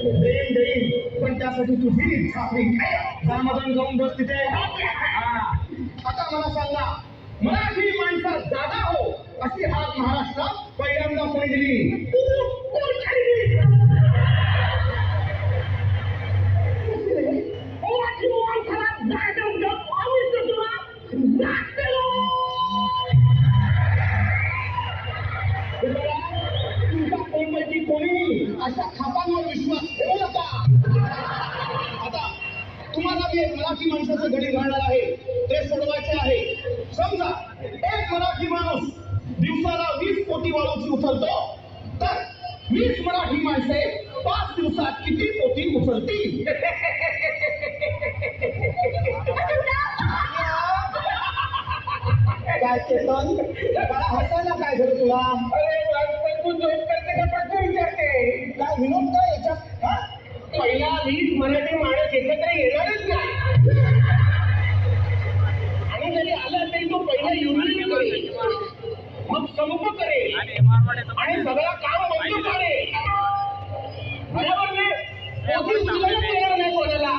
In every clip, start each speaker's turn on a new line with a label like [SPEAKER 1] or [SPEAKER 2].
[SPEAKER 1] देईन देईन, पण त्यासाठी तुझी इच्छा दामधन जाऊन बस तिथे. आता मला सांगा, मराठी माणसात जागा हो अशी हाक महाराष्ट्रात पहिल्यांदा कोणी दिली? कोणी अशा खापांवर विश्वास ठेवू नका. आता तुम्हाला मी एक मराठी माणसाचं गडी घालणार आहे, ते सोडवायचे आहे. समजा एक मराठी माणूस दिवसाला 20 कोटी वाळूची उचलतो, तर 20 मराठी माणसे 5 दिवसात किती कोटी उचलतील? काय चेतन, मला हसायला काय झालं तुला? काय विनोद काय याच्यात?
[SPEAKER 2] पहिला 20 मराठी माणूस एकत्र येणारच नाही, आणि जरी आला तरी तो पहिला युनियन करेल, मग समूह करेल आणि सगळा काम बंद करेल. बरोबर नाही? येणार नाही कोणाला.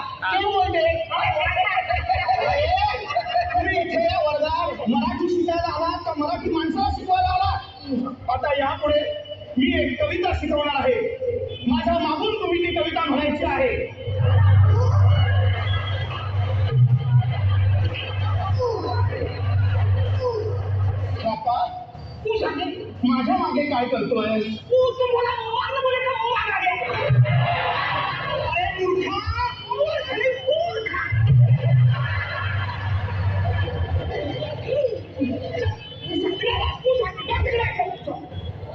[SPEAKER 1] तुम्ही इथे या वर्गात मराठी शिकायला आला का मराठी माणसाला शिकवायला आला? आता यापुढे मी एक कविता शिकवणार आहे. माझ्या मागून तुम्ही ती कविता म्हणायची आहे. बाप्पा,
[SPEAKER 2] तू सांगेल
[SPEAKER 1] माझ्या मागे काय करतोय?
[SPEAKER 2] तू तुम्हाला मारलं बोले का
[SPEAKER 1] अरे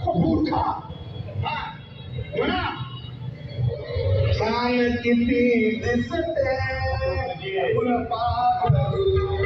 [SPEAKER 1] मूर्खा, मूर्खा. म्हणा, छान किती दिसते फुलपाखरू.